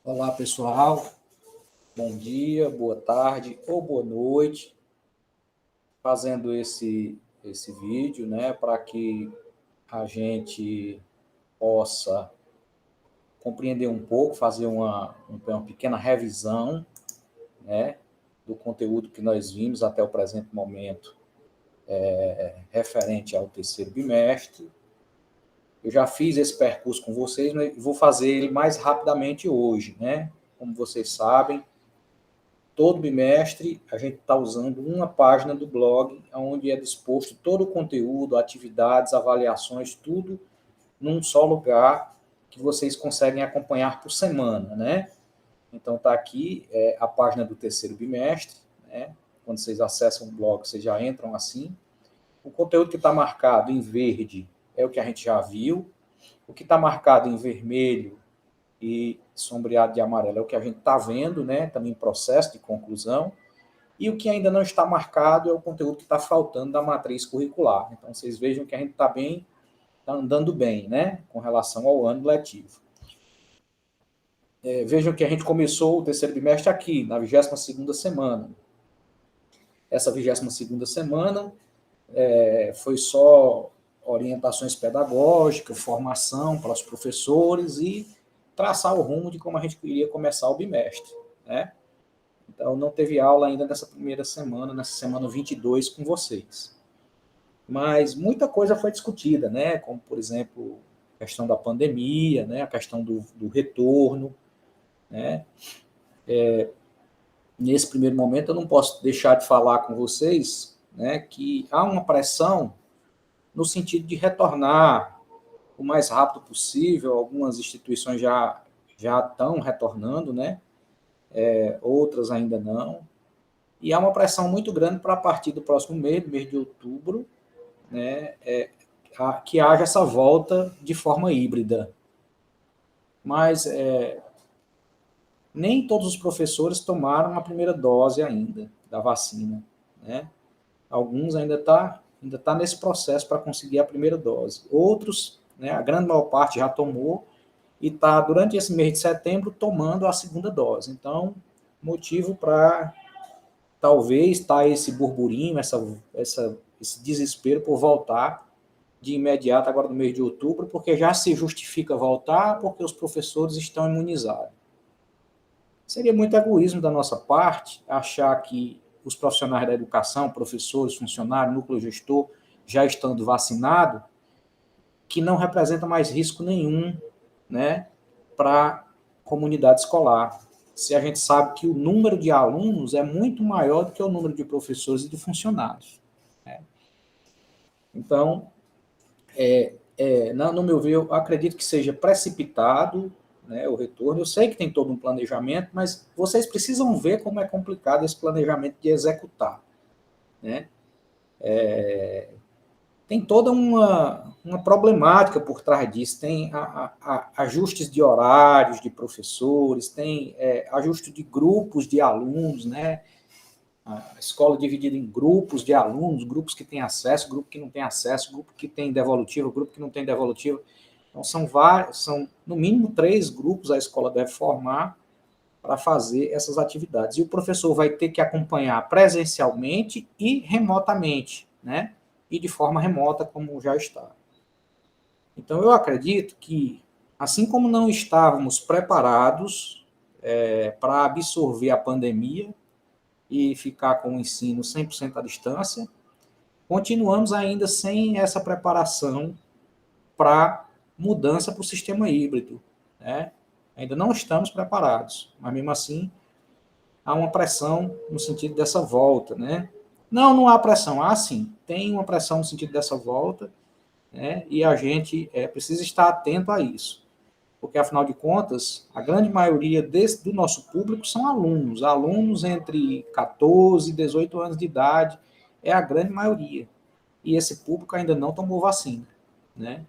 Olá, pessoal. Bom dia, boa tarde ou boa noite. Fazendo esse vídeo, né, para que a gente possa compreender um pouco, fazer uma pequena revisão, né, do conteúdo que nós vimos até o presente momento, referente ao terceiro bimestre. Eu já fiz esse percurso com vocês, mas vou fazer ele mais rapidamente hoje, né? Como vocês sabem, todo bimestre a gente está usando uma página do blog onde é disposto todo o conteúdo, atividades, avaliações, tudo num só lugar que vocês conseguem acompanhar por semana, né? Então está aqui a página do terceiro bimestre, né? Quando vocês acessam o blog, vocês já entram assim. O conteúdo que está marcado em verde é o que a gente já viu. O que está marcado em vermelho e sombreado de amarelo é o que a gente está vendo, né? Também em processo de conclusão. E o que ainda não está marcado é o conteúdo que está faltando da matriz curricular. Então, vocês vejam que a gente está andando bem, né, com relação ao ano letivo. Vejam que a gente começou o terceiro bimestre aqui, na 22ª semana. Essa 22ª semana foi só orientações pedagógicas, formação para os professores e traçar o rumo de como a gente iria começar o bimestre, né? Então, não teve aula ainda nessa primeira semana, nessa semana 22 com vocês. Mas muita coisa foi discutida, né? Como, por exemplo, a questão da pandemia, né? A questão do retorno, né? Nesse primeiro momento, eu não posso deixar de falar com vocês, né, que há uma pressão no sentido de retornar o mais rápido possível. Algumas instituições já estão retornando, né? Outras ainda não. E há uma pressão muito grande para a partir do próximo mês de outubro, né, que haja essa volta de forma híbrida. Mas nem todos os professores tomaram a primeira dose ainda da vacina, né? Alguns ainda tá nesse processo para conseguir a primeira dose. Outros, né, a grande maior parte já tomou e está, durante esse mês de setembro, tomando a segunda dose. Então, motivo para talvez estar esse burburinho, esse desespero por voltar de imediato agora no mês de outubro, porque já se justifica voltar porque os professores estão imunizados. Seria muito egoísmo da nossa parte achar que os profissionais da educação, professores, funcionários, núcleo gestor, já estando vacinados, que não representa mais risco nenhum, né, para a comunidade escolar. Se a gente sabe que o número de alunos é muito maior do que o número de professores e de funcionários, né? Então, no meu ver, eu acredito que seja precipitado, né, o retorno. Eu sei que tem todo um planejamento, mas vocês precisam ver como é complicado esse planejamento de executar, né? Tem toda uma problemática por trás disso. Tem ajustes de horários de professores, tem ajuste de grupos de alunos, né? A escola dividida em grupos de alunos, grupos que têm acesso, grupo que não tem acesso, grupo que tem devolutiva, grupo que não tem devolutiva. Então, são no mínimo 3 grupos a escola deve formar para fazer essas atividades. E o professor vai ter que acompanhar presencialmente e remotamente, né? E de forma remota, como já está. Então, eu acredito que, assim como não estávamos preparados para absorver a pandemia e ficar com o ensino 100% à distância, continuamos ainda sem essa preparação para mudança para o sistema híbrido, né? Ainda não estamos preparados, mas mesmo assim há uma pressão no sentido dessa volta, né? Não há pressão, há sim, tem uma pressão no sentido dessa volta, né? E a gente precisa estar atento a isso, porque afinal de contas, a grande maioria do nosso público são alunos entre 14 e 18 anos de idade, é a grande maioria, e esse público ainda não tomou vacina, né?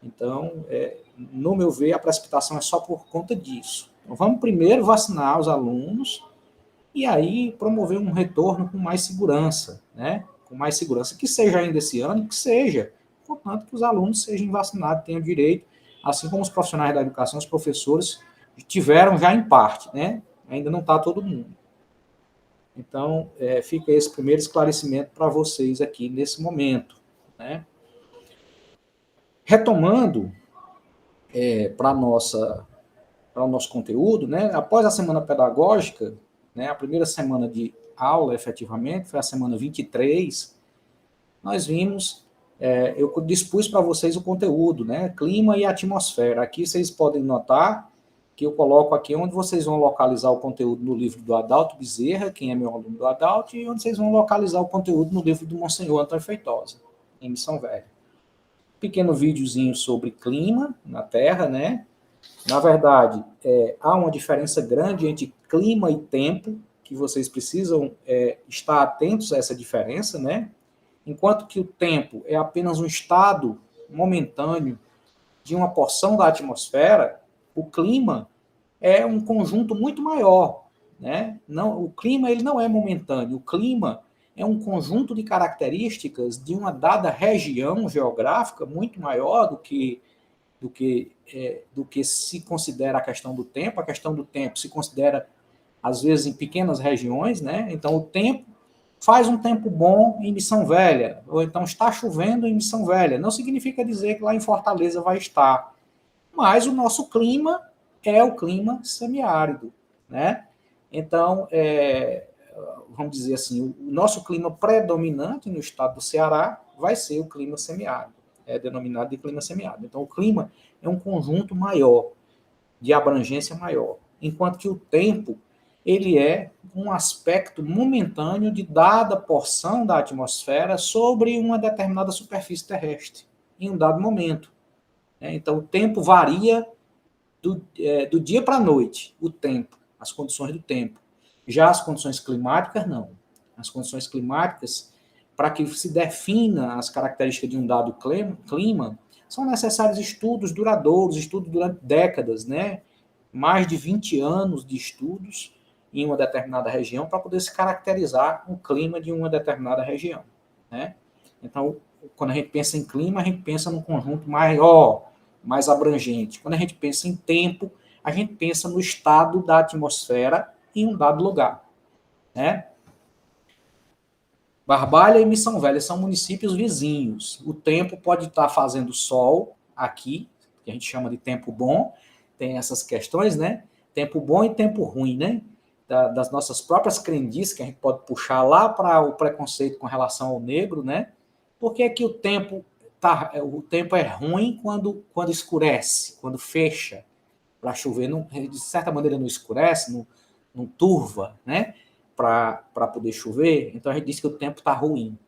Então, no meu ver, a precipitação é só por conta disso. Então, vamos primeiro vacinar os alunos e aí promover um retorno com mais segurança, né? Com mais segurança, que seja ainda esse ano, que seja, portanto, que os alunos sejam vacinados, tenham direito, assim como os profissionais da educação, os professores tiveram já em parte, né? Ainda não está todo mundo. Então, fica esse primeiro esclarecimento para vocês aqui nesse momento, né? Retomando para o nosso conteúdo, né? Após a semana pedagógica, né, a primeira semana de aula, efetivamente, foi a semana 23, nós vimos, eu dispus para vocês o conteúdo, né? Clima e atmosfera. Aqui vocês podem notar que eu coloco aqui onde vocês vão localizar o conteúdo no livro do Adalto Bezerra, quem é meu aluno do Adalto, e onde vocês vão localizar o conteúdo no livro do Monsenhor Antônio Feitosa, em Missão Velha. Pequeno videozinho sobre clima na Terra, né? Na verdade, há uma diferença grande entre clima e tempo, que vocês precisam estar atentos a essa diferença, né? Enquanto que o tempo é apenas um estado momentâneo de uma porção da atmosfera, o clima é um conjunto muito maior, né? Não, o clima ele não é momentâneo, o clima é um conjunto de características de uma dada região geográfica muito maior do que se considera a questão do tempo. A questão do tempo se considera, às vezes, em pequenas regiões, né? Então, o tempo faz um tempo bom em Missão Velha, ou então está chovendo em Missão Velha. Não significa dizer que lá em Fortaleza vai estar, mas o nosso clima é o clima semiárido, né? Então, vamos dizer assim, o nosso clima predominante no estado do Ceará vai ser o clima semiárido, é denominado de clima semiárido. Então, o clima é um conjunto maior, de abrangência maior, enquanto que o tempo ele é um aspecto momentâneo de dada porção da atmosfera sobre uma determinada superfície terrestre, em um dado momento. Então, o tempo varia do dia para a noite, o tempo, as condições do tempo. Já as condições climáticas, não. As condições climáticas, para que se defina as características de um dado clima, são necessários estudos duradouros, estudos durante décadas, né? Mais de 20 anos de estudos em uma determinada região para poder se caracterizar o clima de uma determinada região, né? Então, quando a gente pensa em clima, a gente pensa num conjunto maior, mais abrangente. Quando a gente pensa em tempo, a gente pensa no estado da atmosfera em um dado lugar, né? Barbalha e Missão Velha são municípios vizinhos. O tempo pode estar fazendo sol aqui, que a gente chama de tempo bom, tem essas questões, né? Tempo bom e tempo ruim, né? Das nossas próprias crendices, que a gente pode puxar lá para o preconceito com relação ao negro, né? Por que que o tempo é ruim quando escurece, quando fecha para chover? Não, de certa maneira não escurece, não turva, né? Para poder chover. Então a gente diz que o tempo está ruim.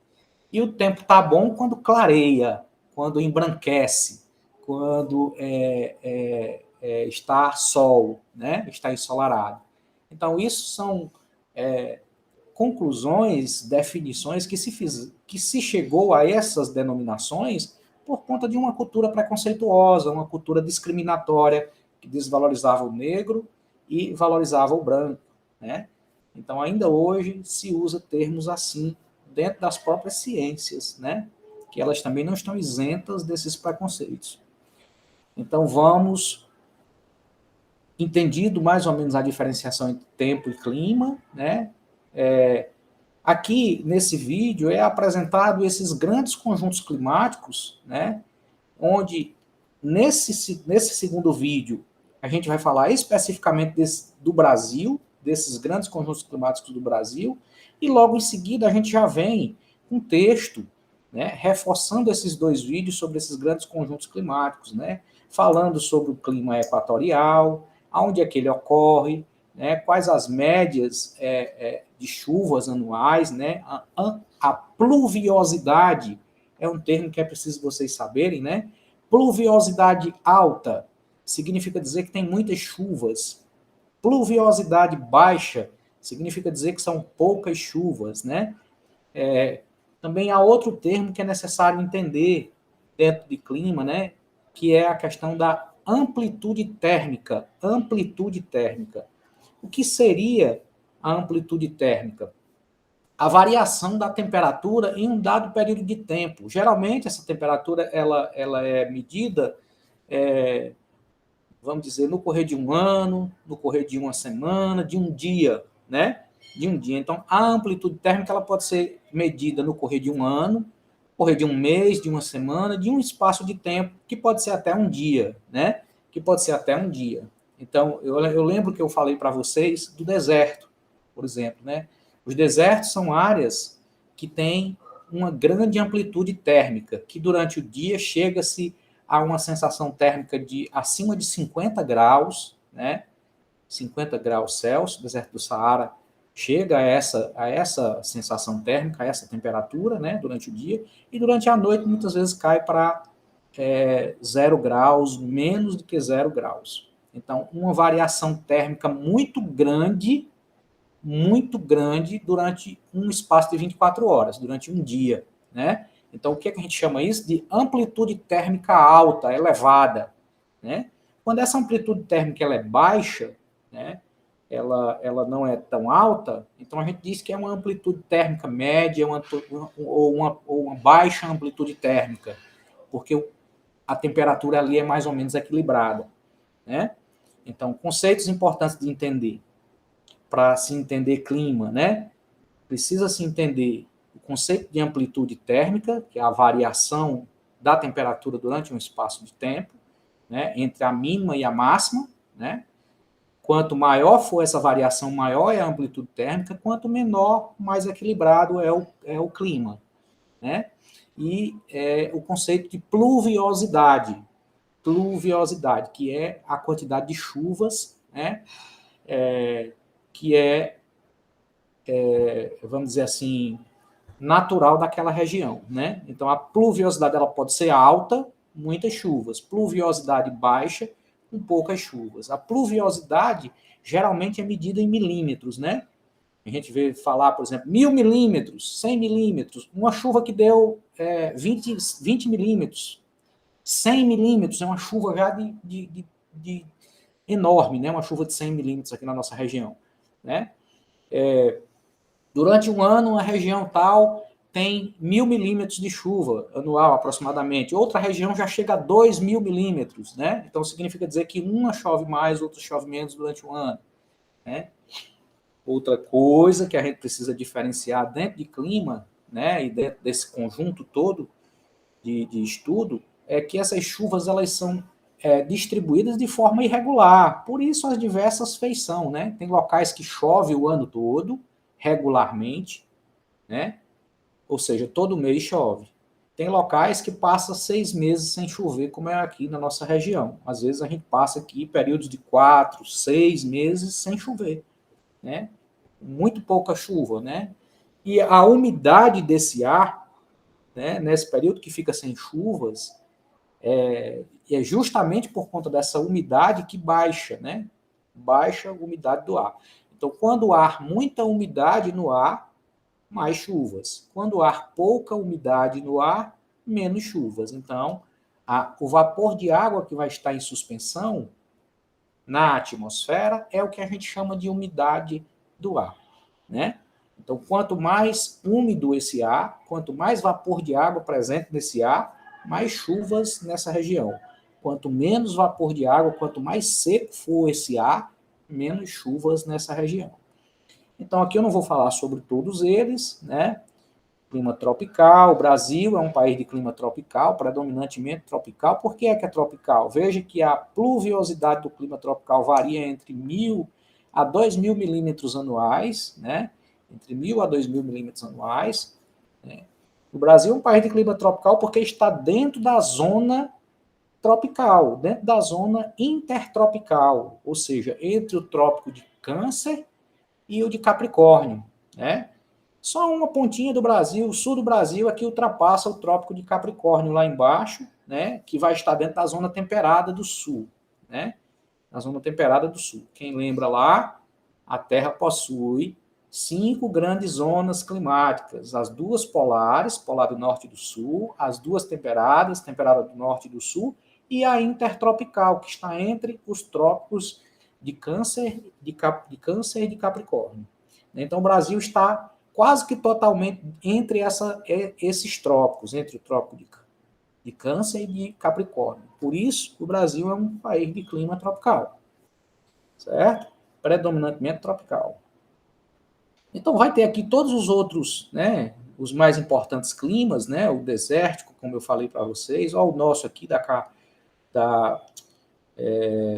E o tempo está bom quando clareia, quando embranquece, quando está sol, né? Está ensolarado. Então, isso são conclusões, definições que se chegou a essas denominações por conta de uma cultura preconceituosa, uma cultura discriminatória, que desvalorizava o negro e valorizava o branco, né? Então, ainda hoje se usa termos assim dentro das próprias ciências, né? Que elas também não estão isentas desses preconceitos. Então, vamos entendido mais ou menos a diferenciação entre tempo e clima, né? Aqui, nesse vídeo, é apresentado esses grandes conjuntos climáticos, né? Onde, nesse segundo vídeo, a gente vai falar especificamente do Brasil, desses grandes conjuntos climáticos do Brasil, e logo em seguida a gente já vem com um texto, né, reforçando esses dois vídeos sobre esses grandes conjuntos climáticos, né? Falando sobre o clima equatorial, aonde é que ele ocorre, né, quais as médias de chuvas anuais, né, a pluviosidade é um termo que é preciso vocês saberem, né? Pluviosidade alta significa dizer que tem muitas chuvas. Pluviosidade baixa significa dizer que são poucas chuvas, né? Também há outro termo que é necessário entender dentro de clima, né? Que é a questão da amplitude térmica. Amplitude térmica. O que seria a amplitude térmica? A variação da temperatura em um dado período de tempo. Geralmente, essa temperatura ela é medida vamos dizer, no correr de um ano, no correr de uma semana, de um dia, né? De um dia. Então, a amplitude térmica ela pode ser medida no correr de um ano, correr de um mês, de uma semana, de um espaço de tempo, que pode ser até um dia, né? Que pode ser até um dia. Então, eu lembro que eu falei para vocês do deserto, por exemplo, né? Os desertos são áreas que têm uma grande amplitude térmica, que durante o dia chega-se a uma sensação térmica de acima de 50 graus, né? 50 graus Celsius, o deserto do Saara chega a essa sensação térmica, a essa temperatura, né, durante o dia, e durante a noite muitas vezes cai para 0 graus, menos do que 0 graus. Então, uma variação térmica muito grande durante um espaço de 24 horas, durante um dia, né? Então, o que a gente chama isso? De amplitude térmica alta, elevada, né? Quando essa amplitude térmica ela é baixa, né? Ela não é tão alta, então a gente diz que é uma amplitude térmica média ou uma baixa amplitude térmica, porque a temperatura ali é mais ou menos equilibrada, né? Então, conceitos importantes de entender para se entender clima, né? Precisa se entender o conceito de amplitude térmica, que é a variação da temperatura durante um espaço de tempo, né, entre a mínima e a máxima, né? Quanto maior for essa variação, maior é a amplitude térmica, quanto menor, mais equilibrado é o clima, né? E o conceito de pluviosidade, que é a quantidade de chuvas, né? Que vamos dizer assim, natural daquela região, né? Então, a pluviosidade ela pode ser alta, muitas chuvas. Pluviosidade baixa, com poucas chuvas. A pluviosidade geralmente é medida em milímetros, né? A gente vê falar, por exemplo, 1.000 milímetros, 100 milímetros, uma chuva que deu 20 milímetros, 100 milímetros, é uma chuva já de enorme, né? Uma chuva de 100 milímetros aqui na nossa região, né? Durante um ano, a região tal tem 1.000 milímetros de chuva anual, aproximadamente. Outra região já chega a 2.000 milímetros, né? Então, significa dizer que uma chove mais, outra chove menos durante um ano, né? Outra coisa que a gente precisa diferenciar dentro de clima, né, e dentro desse conjunto todo de estudo, é que essas chuvas elas são distribuídas de forma irregular. Por isso, as diversas feição, né? Tem locais que chove o ano todo, regularmente, né? Ou seja, todo mês chove. Tem locais que passa 6 meses sem chover, como é aqui na nossa região. Às vezes a gente passa aqui períodos de 4, 6 meses sem chover, né? Muito pouca chuva, né? E a umidade desse ar, né, nesse período que fica sem chuvas, é justamente por conta dessa umidade que baixa, né? Baixa a umidade do ar. Então, quando há muita umidade no ar, mais chuvas. Quando há pouca umidade no ar, menos chuvas. Então, o vapor de água que vai estar em suspensão na atmosfera é o que a gente chama de umidade do ar, né? Então, quanto mais úmido esse ar, quanto mais vapor de água presente nesse ar, mais chuvas nessa região. Quanto menos vapor de água, quanto mais seco for esse ar, menos chuvas nessa região. Então, aqui eu não vou falar sobre todos eles, né? Clima tropical, o Brasil é um país de clima tropical, predominantemente tropical. Por que é tropical? Veja que a pluviosidade do clima tropical varia entre 1.000 a 2.000 milímetros anuais, né? Entre 1.000 a 2.000 milímetros anuais. Né? O Brasil é um país de clima tropical porque está dentro da zona tropical, dentro da zona intertropical, ou seja, entre o trópico de Câncer e o de Capricórnio, né? Só uma pontinha do Brasil, o sul do Brasil, é que ultrapassa o Trópico de Capricórnio lá embaixo, né? Que vai estar dentro da zona temperada do sul, né? Na zona temperada do sul. Quem lembra lá, a Terra possui 5 grandes zonas climáticas: as duas polares, polar do norte e do sul, as duas temperadas, temperada do norte e do sul, e a intertropical, que está entre os trópicos de Câncer, Câncer e de Capricórnio. Então, o Brasil está quase que totalmente entre esses trópicos, entre o trópico de Câncer e de Capricórnio. Por isso, o Brasil é um país de clima tropical, certo? Predominantemente tropical. Então, vai ter aqui todos os outros, né, os mais importantes climas, né, o desértico, como eu falei para vocês, ó, o nosso aqui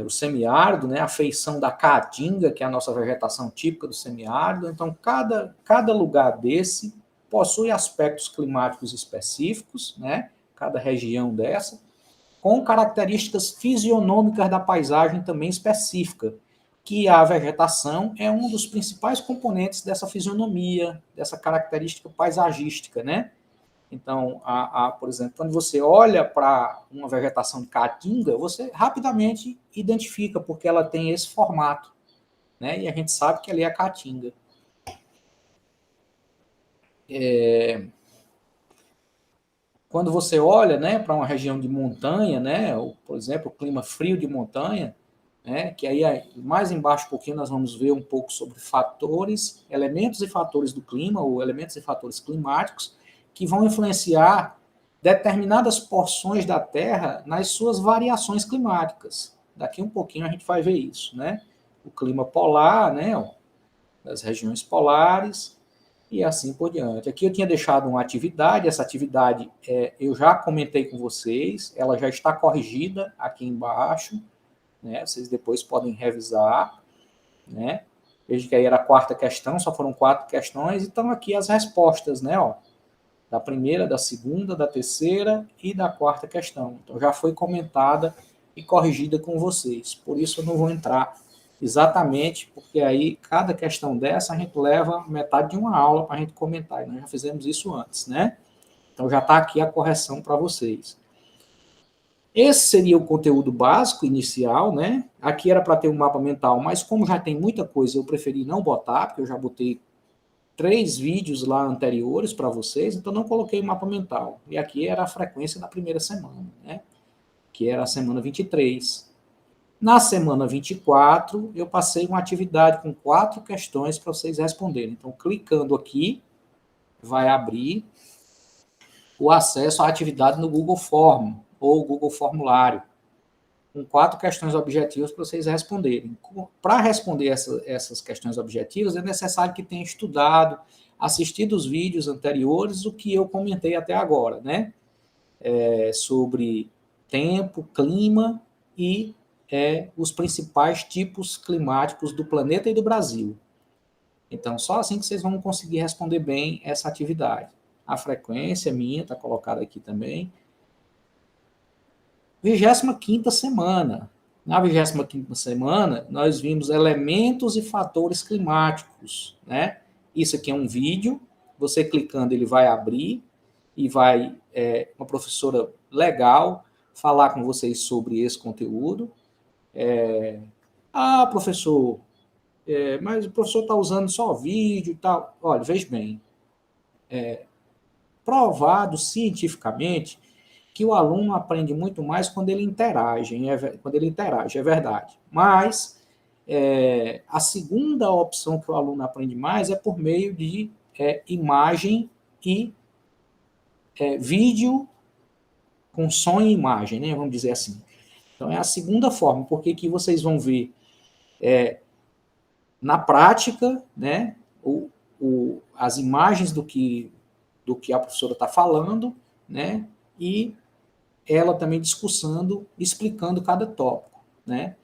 o semiárido, né, a feição da caatinga, que é a nossa vegetação típica do semiárido. Então, cada lugar desse possui aspectos climáticos específicos, né, cada região dessa, com características fisionômicas da paisagem também específica, que a vegetação é um dos principais componentes dessa fisionomia, dessa característica paisagística, né? Então, por exemplo, quando você olha para uma vegetação de caatinga, você rapidamente identifica, porque ela tem esse formato, né? E a gente sabe que ali é a caatinga. Quando você olha, né, para uma região de montanha, né, ou, por exemplo, o clima frio de montanha, né, que aí mais embaixo um pouquinho nós vamos ver um pouco sobre fatores, elementos e fatores do clima, ou elementos e fatores climáticos, que vão influenciar determinadas porções da Terra nas suas variações climáticas. Daqui um pouquinho a gente vai ver isso, né? O clima polar, né, das regiões polares, e assim por diante. Aqui eu tinha deixado uma atividade, essa atividade eu já comentei com vocês, ela já está corrigida aqui embaixo, né? Vocês depois podem revisar, né? Veja que aí era a quarta questão, só foram 4 questões, então aqui as respostas, né? Ó, da primeira, da segunda, da terceira e da quarta questão. Então já foi comentada e corrigida com vocês, por isso eu não vou entrar exatamente, porque aí cada questão dessa a gente leva metade de uma aula para a gente comentar, e nós já fizemos isso antes, né? Então já está aqui a correção para vocês. Esse seria o conteúdo básico, inicial, né? Aqui era para ter um mapa mental, mas como já tem muita coisa, eu preferi não botar, porque eu já botei 3 vídeos lá anteriores para vocês, então não coloquei mapa mental. E aqui era a frequência da primeira semana, né? Que era a semana 23. Na semana 24, eu passei uma atividade com 4 questões para vocês responderem. Então, clicando aqui, vai abrir o acesso à atividade no Google Form, ou Google Formulário, com 4 questões objetivas para vocês responderem. Para responder essas questões objetivas, é necessário que tenha estudado, assistido os vídeos anteriores, o que eu comentei até agora, né? Sobre tempo, clima e os principais tipos climáticos do planeta e do Brasil. Então, só assim que vocês vão conseguir responder bem essa atividade. A frequência minha está colocada aqui também. 25ª semana. Na 25ª semana, nós vimos elementos e fatores climáticos, né? Isso aqui é um vídeo, você clicando ele vai abrir e vai uma professora legal falar com vocês sobre esse conteúdo. Professor, mas o professor está usando só vídeo e tal. Olha, veja bem, provado cientificamente que o aluno aprende muito mais quando ele interage, é verdade. Mas a segunda opção que o aluno aprende mais é por meio de imagem e vídeo com som e imagem, né? Vamos dizer assim. Então, é a segunda forma, porque aqui vocês vão ver na prática, né, as imagens do que a professora está falando, né, e ela também discussando, explicando cada tópico, né.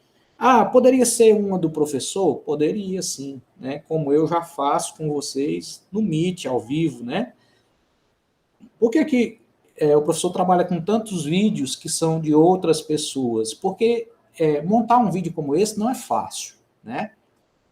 Poderia ser uma do professor? Poderia, sim, né, como eu já faço com vocês no Meet, ao vivo, né. Por que o professor trabalha com tantos vídeos que são de outras pessoas? Porque montar um vídeo como esse não é fácil, né.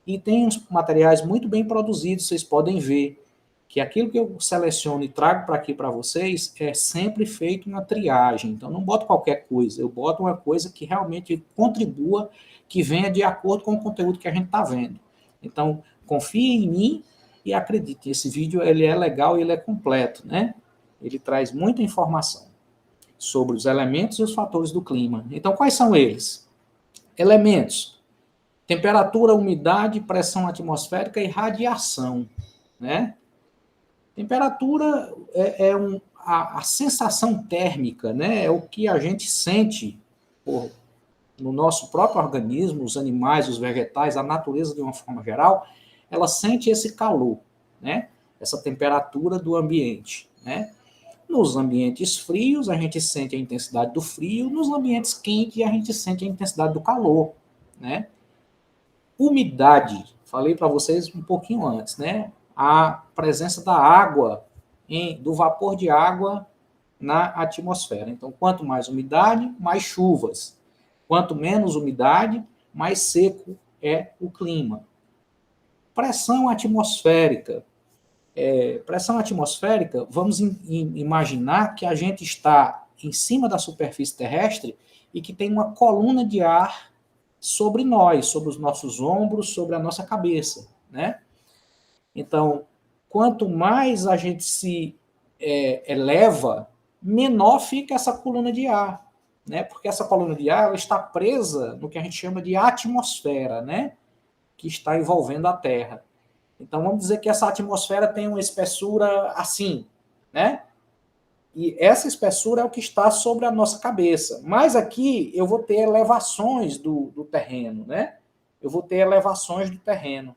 E tem uns materiais muito bem produzidos, vocês podem ver que aquilo que eu seleciono e trago para aqui para vocês é sempre feito uma triagem. Então, não boto qualquer coisa, eu boto uma coisa que realmente contribua, que venha de acordo com o conteúdo que a gente está vendo. Então, confie em mim e acredite, esse vídeo ele é legal e ele é completo, né? Ele traz muita informação sobre os elementos e os fatores do clima. Então, quais são eles? Elementos: temperatura, umidade, pressão atmosférica e radiação, né? Temperatura a sensação térmica, né, é o que a gente sente no nosso próprio organismo, os animais, os vegetais, a natureza de uma forma geral, ela sente esse calor, né, essa temperatura do ambiente, né. Nos ambientes frios, a gente sente a intensidade do frio, nos ambientes quentes, a gente sente a intensidade do calor, né. Umidade, falei para vocês um pouquinho antes, né, a presença da água, do vapor de água na atmosfera. Então, quanto mais umidade, mais chuvas. Quanto menos umidade, mais seco é o clima. Pressão atmosférica. Pressão atmosférica, vamos imaginar que a gente está em cima da superfície terrestre e que tem uma coluna de ar sobre nós, sobre os nossos ombros, sobre a nossa cabeça, né? Então, quanto mais a gente se eleva, menor fica essa coluna de ar, né? Porque essa coluna de ar ela está presa no que a gente chama de atmosfera, né? Que está envolvendo a Terra. Então, vamos dizer que essa atmosfera tem uma espessura assim, né? E essa espessura é o que está sobre a nossa cabeça. Mas aqui eu vou ter elevações do terreno, né? Eu vou ter elevações do terreno.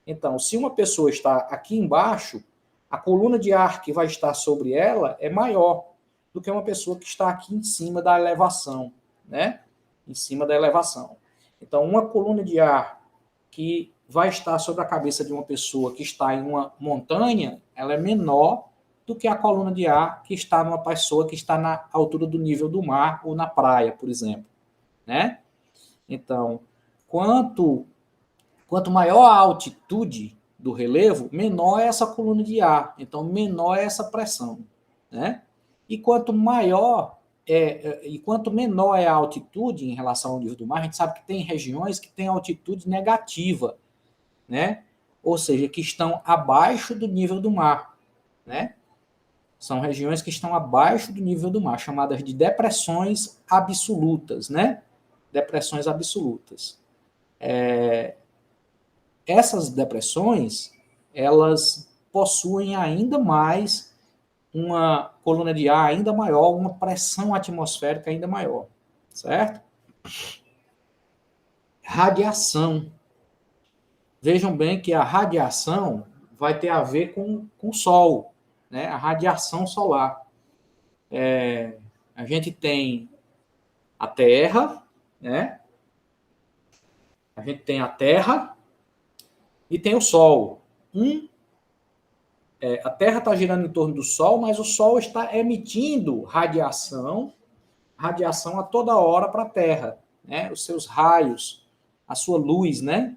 Então, se uma pessoa está aqui embaixo, a coluna de ar que vai estar sobre ela é maior do que uma pessoa que está aqui em cima da elevação, né? Em cima da elevação. Então, uma coluna de ar que vai estar sobre a cabeça de uma pessoa que está em uma montanha, ela é menor do que a coluna de ar que está numa pessoa que está na altura do nível do mar ou na praia, por exemplo, né? Então, quanto maior a altitude do relevo, menor é essa coluna de ar, então menor é essa pressão, né? E quanto menor é a altitude em relação ao nível do mar, a gente sabe que tem regiões que têm altitude negativa, né? Ou seja, que estão abaixo do nível do mar, né? São regiões que estão abaixo do nível do mar, chamadas de depressões absolutas, né? Depressões absolutas. Essas depressões, elas possuem ainda mais uma coluna de ar ainda maior, uma pressão atmosférica ainda maior, certo? Radiação. Vejam bem que a radiação vai ter a ver com o Sol, né? A radiação solar. A gente tem a Terra, né? A gente tem a Terra e tem o Sol. A Terra está girando em torno do Sol, mas o Sol está emitindo radiação a toda hora para a Terra, né? Os seus raios, a sua luz, né?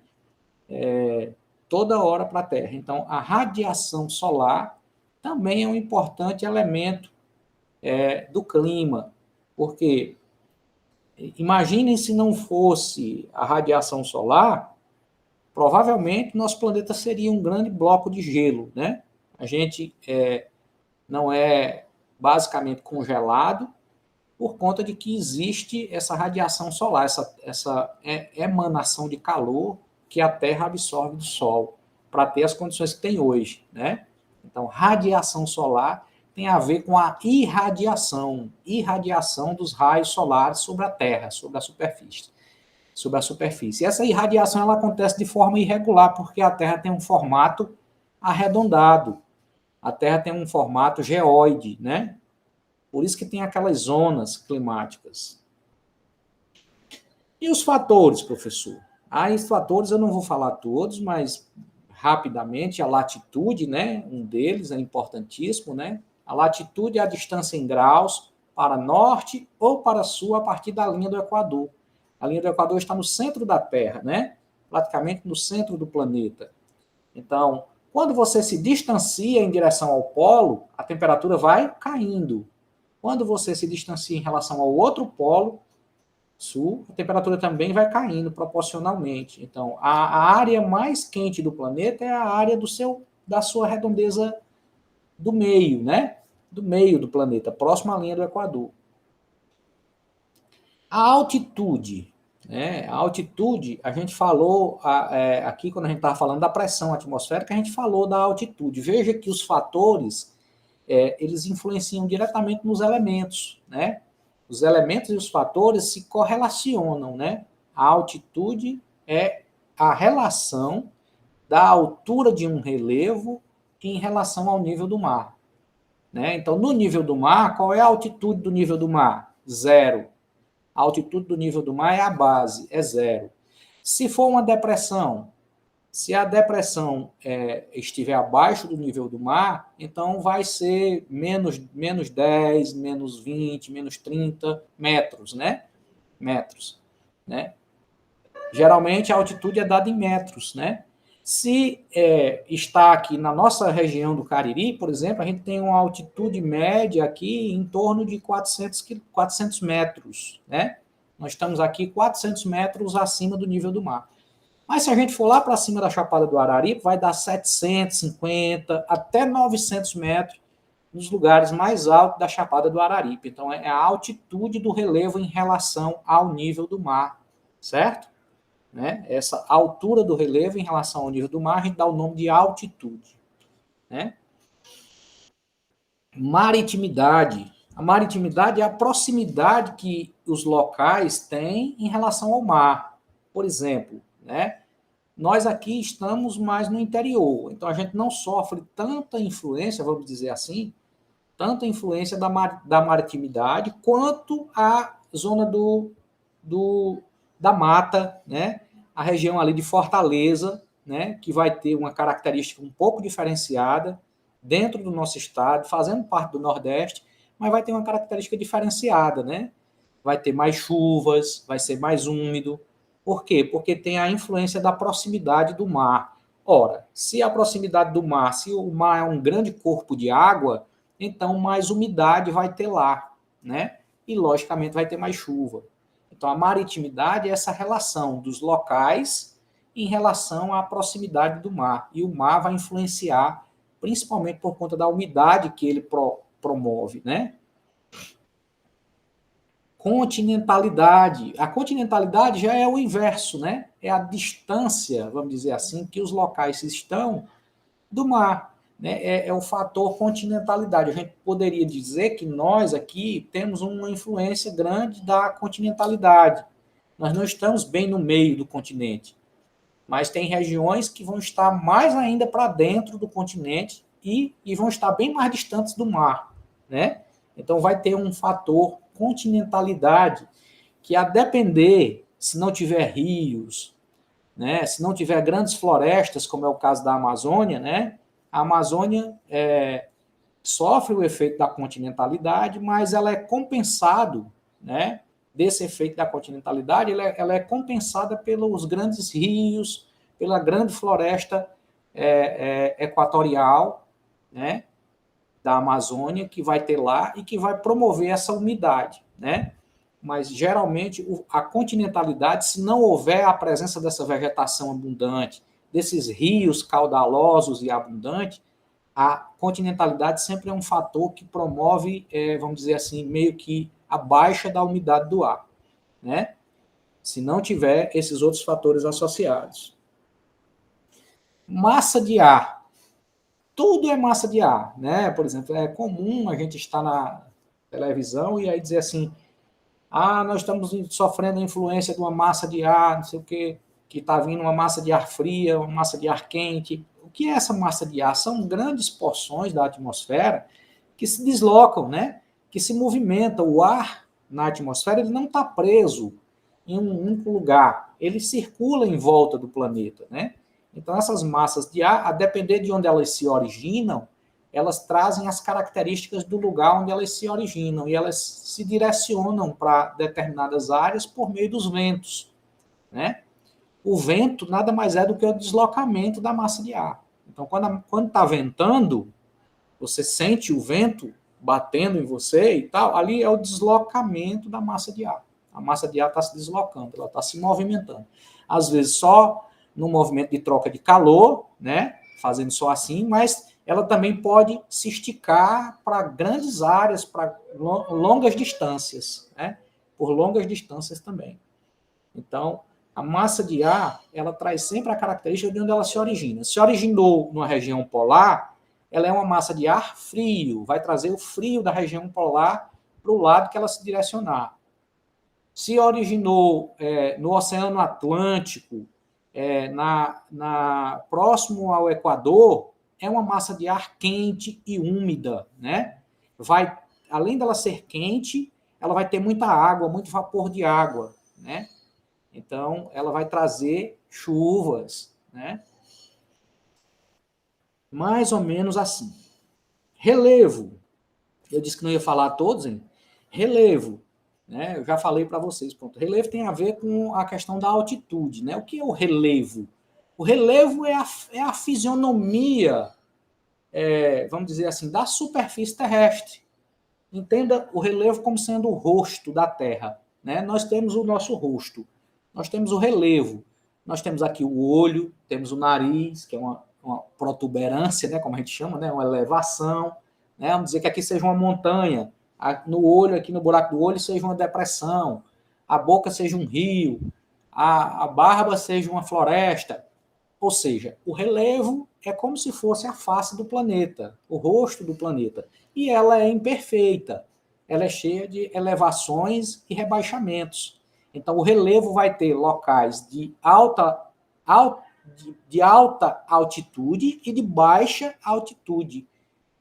Toda hora para a Terra. Então, a radiação solar também é um importante elemento do clima, porque imaginem se não fosse a radiação solar, provavelmente nosso planeta seria um grande bloco de gelo, né? A gente não é basicamente congelado por conta de que existe essa radiação solar, essa emanação de calor que a Terra absorve do Sol para ter as condições que tem hoje, né? Então, radiação solar tem a ver com a irradiação dos raios solares sobre a Terra, sobre a superfície. E essa irradiação ela acontece de forma irregular, porque a Terra tem um formato arredondado. A Terra tem um formato geóide, né? Por isso que tem aquelas zonas climáticas. E os fatores, professor? Os fatores eu não vou falar todos, mas rapidamente, a latitude, né? Um deles é importantíssimo, né? A latitude é a distância em graus para norte ou para sul a partir da linha do Equador. A linha do Equador está no centro da Terra, né? Praticamente no centro do planeta. Então, quando você se distancia em direção ao polo, a temperatura vai caindo. Quando você se distancia em relação ao outro polo, sul, a temperatura também vai caindo proporcionalmente. Então, a área mais quente do planeta é a área da sua redondeza do meio, né? Do meio do planeta, próximo à linha do Equador. A altitude, né? A altitude, a gente falou aqui, quando a gente estava falando da pressão atmosférica, a gente falou da altitude. Veja que os fatores eles influenciam diretamente nos elementos, né? Os elementos e os fatores se correlacionam, né? A altitude é a relação da altura de um relevo em relação ao nível do mar, né? Então, no nível do mar, qual é a altitude do nível do mar? Zero. A altitude do nível do mar é a base, é zero. Se for uma depressão, se a depressão estiver abaixo do nível do mar, então vai ser menos 10, menos 20, menos 30 metros, né? Metros, né? Geralmente a altitude é dada em metros, né? Se está aqui na nossa região do Cariri, por exemplo, a gente tem uma altitude média aqui em torno de 400 metros, né? Nós estamos aqui 400 metros acima do nível do mar. Mas se a gente for lá para cima da Chapada do Araripe, vai dar 750 até 900 metros nos lugares mais altos da Chapada do Araripe. Então, é a altitude do relevo em relação ao nível do mar, certo? Né? Essa altura do relevo em relação ao nível do mar, a gente dá o nome de altitude. Né? Maritimidade. A maritimidade é a proximidade que os locais têm em relação ao mar. Por exemplo, né? Nós aqui estamos mais no interior, então a gente não sofre tanta influência, vamos dizer assim, tanta influência da maritimidade quanto a zona da mata, né? A região ali de Fortaleza, né? Que vai ter uma característica um pouco diferenciada dentro do nosso estado, fazendo parte do Nordeste, mas vai ter uma característica diferenciada, né? Vai ter mais chuvas, vai ser mais úmido. Por quê? Porque tem a influência da proximidade do mar. Ora, se a proximidade do mar, se o mar é um grande corpo de água, então mais umidade vai ter lá, né? E, logicamente, vai ter mais chuva. Então, a maritimidade é essa relação dos locais em relação à proximidade do mar. E o mar vai influenciar, principalmente por conta da umidade que ele promove, né? Continentalidade. A continentalidade já é o inverso, né? É a distância, vamos dizer assim, que os locais estão do mar. Né? É o fator continentalidade. A gente poderia dizer que nós aqui temos uma influência grande da continentalidade. Nós não estamos bem no meio do continente, mas tem regiões que vão estar mais ainda para dentro do continente e vão estar bem mais distantes do mar. Né? Então vai ter um fator continentalidade, que a depender, se não tiver rios, né, se não tiver grandes florestas, como é o caso da Amazônia, né, a Amazônia sofre o efeito da continentalidade, mas ela é compensado, né, desse efeito da continentalidade, ela é compensada pelos grandes rios, pela grande floresta equatorial, né, da Amazônia, que vai ter lá e que vai promover essa umidade, né? Mas, geralmente, a continentalidade, se não houver a presença dessa vegetação abundante, desses rios caudalosos e abundantes, a continentalidade sempre é um fator que promove, vamos dizer assim, meio que a baixa da umidade do ar, né? Se não tiver esses outros fatores associados. Massa de ar. Tudo é massa de ar, né? Por exemplo, é comum a gente estar na televisão e aí dizer assim, nós estamos sofrendo a influência de uma massa de ar, não sei o quê, que está vindo uma massa de ar fria, uma massa de ar quente. O que é essa massa de ar? São grandes porções da atmosfera que se deslocam, né? Que se movimentam. O ar na atmosfera ele não está preso em um único lugar, ele circula em volta do planeta, né? Então, essas massas de ar, a depender de onde elas se originam, elas trazem as características do lugar onde elas se originam e elas se direcionam para determinadas áreas por meio dos ventos, né? O vento nada mais é do que o deslocamento da massa de ar. Então, quando está ventando, você sente o vento batendo em você e tal, ali é o deslocamento da massa de ar. A massa de ar está se deslocando, ela está se movimentando. Às vezes só no movimento de troca de calor, né? Fazendo só assim, mas ela também pode se esticar para grandes áreas, para longas distâncias, né? Por longas distâncias também. Então, a massa de ar, ela traz sempre a característica de onde ela se origina. Se originou numa região polar, ela é uma massa de ar frio, vai trazer o frio da região polar para o lado que ela se direcionar. Se originou no Oceano Atlântico, próximo ao Equador, é uma massa de ar quente e úmida, né? Além dela ser quente, ela vai ter muita água, muito vapor de água, né? Então, ela vai trazer chuvas, né? Mais ou menos assim. Relevo. Eu disse que não ia falar todos, hein? Relevo. Né? Eu já falei para vocês. Pronto. Relevo tem a ver com a questão da altitude. Né? O que é o relevo? O relevo é a fisionomia, vamos dizer assim, da superfície terrestre. Entenda o relevo como sendo o rosto da Terra. Né? Nós temos o nosso rosto. Nós temos o relevo. Nós temos aqui o olho, temos o nariz, que é uma protuberância, né, como a gente chama, né, uma elevação. Né? Vamos dizer que aqui seja uma montanha, no olho, aqui no buraco do olho, seja uma depressão, a boca seja um rio, a barba seja uma floresta. Ou seja, o relevo é como se fosse a face do planeta, o rosto do planeta. E ela é imperfeita, ela é cheia de elevações e rebaixamentos. Então, o relevo vai ter locais de alta altitude e de baixa altitude.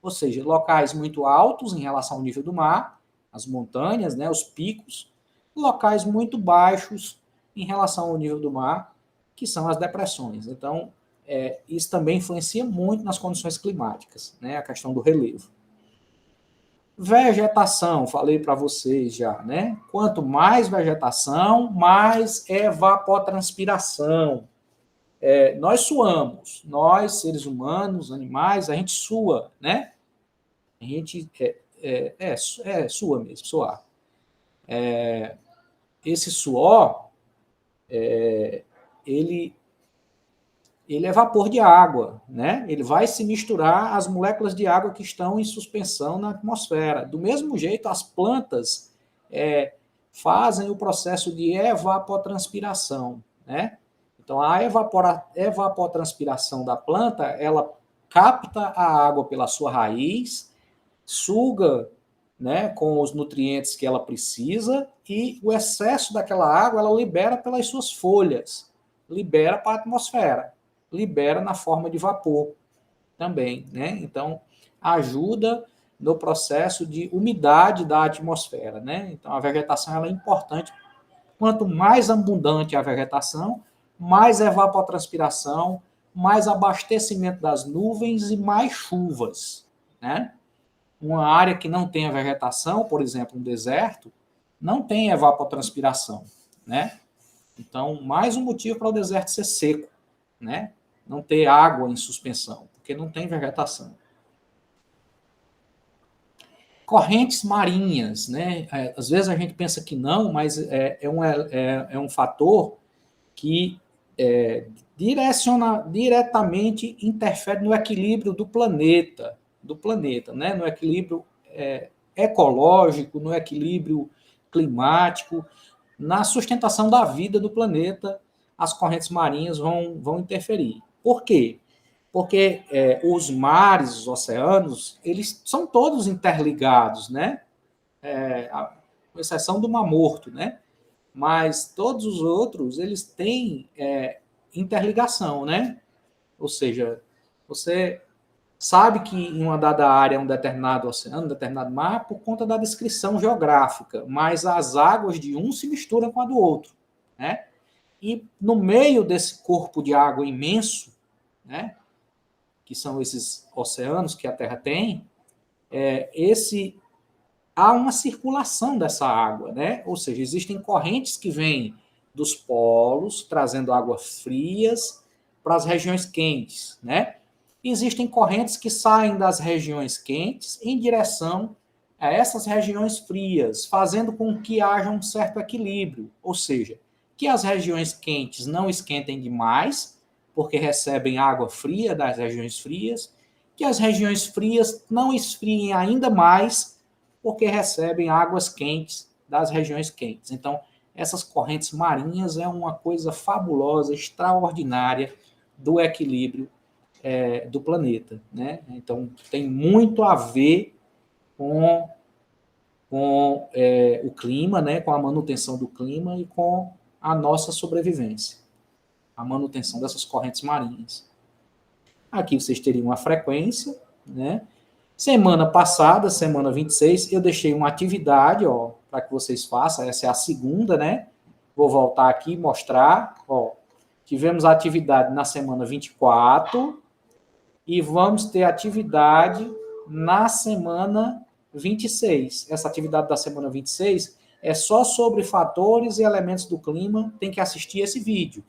Ou seja, locais muito altos em relação ao nível do mar, as montanhas, né, os picos, locais muito baixos em relação ao nível do mar, que são as depressões. Então, isso também influencia muito nas condições climáticas, né, a questão do relevo. Vegetação, falei para vocês já, né? Quanto mais vegetação, mais evapotranspiração. Nós suamos, nós, seres humanos, animais, a gente sua, né? A gente sua mesmo, suar. Esse suor, ele é vapor de água, né? Ele vai se misturar às moléculas de água que estão em suspensão na atmosfera. Do mesmo jeito, as plantas fazem o processo de evapotranspiração, né? Então, a evapotranspiração da planta, ela capta a água pela sua raiz, suga, né, com os nutrientes que ela precisa e o excesso daquela água ela libera pelas suas folhas, libera para a atmosfera, libera na forma de vapor também, né? Então, ajuda no processo de umidade da atmosfera, né? Então, a vegetação ela é importante. Quanto mais abundante a vegetação, mais evapotranspiração, mais abastecimento das nuvens e mais chuvas, né? Uma área que não tenha vegetação, por exemplo, um deserto, não tem evapotranspiração, né? Então, mais um motivo para o deserto ser seco, né? Não ter água em suspensão, porque não tem vegetação. Correntes marinhas, né? Às vezes a gente pensa que não, mas é um fator que diretamente interfere no equilíbrio do planeta, né? No equilíbrio ecológico, no equilíbrio climático, na sustentação da vida do planeta, as correntes marinhas vão interferir. Por quê? Porque os mares, os oceanos, eles são todos interligados, né? Com exceção do Mar Morto, né? Mas todos os outros, eles têm interligação, né? Ou seja, você sabe que em uma dada área é um determinado oceano, um determinado mar, por conta da descrição geográfica, mas as águas de um se misturam com a do outro, né? E no meio desse corpo de água imenso, né, que são esses oceanos que a Terra tem, há uma circulação dessa água, né? Ou seja, existem correntes que vêm dos polos, trazendo águas frias para as regiões quentes, né? Existem correntes que saem das regiões quentes em direção a essas regiões frias, fazendo com que haja um certo equilíbrio, ou seja, que as regiões quentes não esquentem demais, porque recebem água fria das regiões frias, que as regiões frias não esfriem ainda mais, porque recebem águas quentes das regiões quentes. Então, essas correntes marinhas é uma coisa fabulosa, extraordinária do equilíbrio do planeta, né? Então, tem muito a ver com o clima, né? Com a manutenção do clima e com a nossa sobrevivência, a manutenção dessas correntes marinhas. Aqui vocês teriam a frequência, né? Semana passada, semana 26, eu deixei uma atividade, ó, para que vocês façam, essa é a segunda, né? Vou voltar aqui e mostrar, ó. Tivemos a atividade na semana 24 e vamos ter atividade na semana 26. Essa atividade da semana 26 é só sobre fatores e elementos do clima, tem que assistir esse vídeo,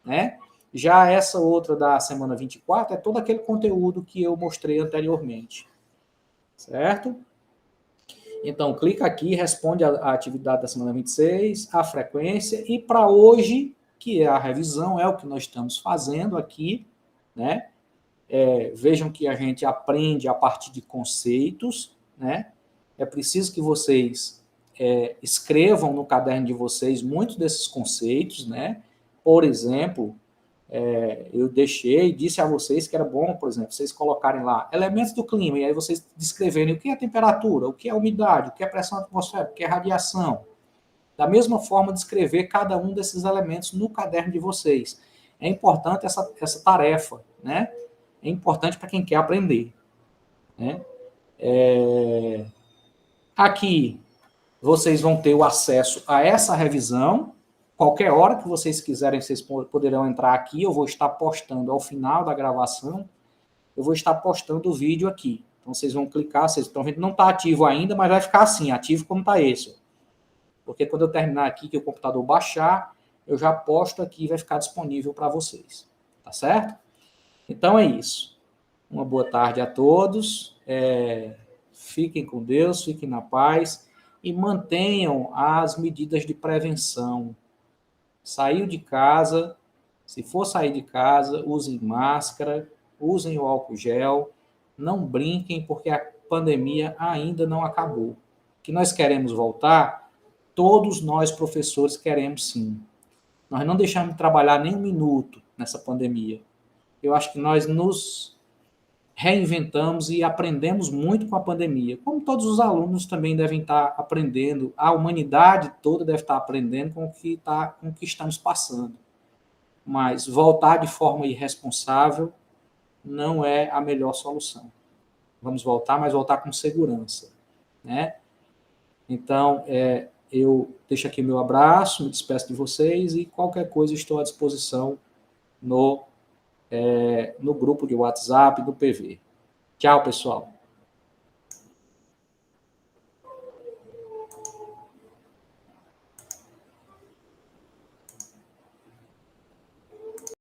né? Já essa outra da semana 24 é todo aquele conteúdo que eu mostrei anteriormente, certo? Então, clica aqui, responde a atividade da semana 26, a frequência, e para hoje, que é a revisão, é o que nós estamos fazendo aqui, né? Vejam que a gente aprende a partir de conceitos, né? É preciso que vocês escrevam no caderno de vocês muitos desses conceitos, né? Por exemplo, eu disse a vocês que era bom, por exemplo, vocês colocarem lá elementos do clima, e aí vocês descreverem o que é temperatura, o que é umidade, o que é pressão atmosférica, o que é radiação. Da mesma forma, descrever cada um desses elementos no caderno de vocês. É importante essa tarefa, né? É importante para quem quer aprender, né? Aqui, vocês vão ter o acesso a essa revisão. Qualquer hora que vocês quiserem, vocês poderão entrar aqui. Eu vou estar postando ao final da gravação, eu vou estar postando o vídeo aqui. Então, vocês vão clicar, vocês estão vendo, não está ativo ainda, mas vai ficar assim, ativo como está esse. Porque quando eu terminar aqui, que o computador baixar, eu já posto aqui e vai ficar disponível para vocês. Tá certo? Então, é isso. Uma boa tarde a todos. Fiquem com Deus, fiquem na paz e mantenham as medidas de prevenção. Saiu de casa, se for sair de casa, usem máscara, usem o álcool gel, não brinquem, porque a pandemia ainda não acabou. Que nós queremos voltar, todos nós, professores, queremos sim. Nós não deixamos de trabalhar nem um minuto nessa pandemia. Eu acho que nós nos reinventamos e aprendemos muito com a pandemia, como todos os alunos também devem estar aprendendo, a humanidade toda deve estar aprendendo com o que estamos passando. Mas voltar de forma irresponsável não é a melhor solução. Vamos voltar, mas voltar com segurança, né? Então, eu deixo aqui meu abraço, me despeço de vocês e qualquer coisa estou à disposição no grupo de WhatsApp do PV. Tchau, pessoal.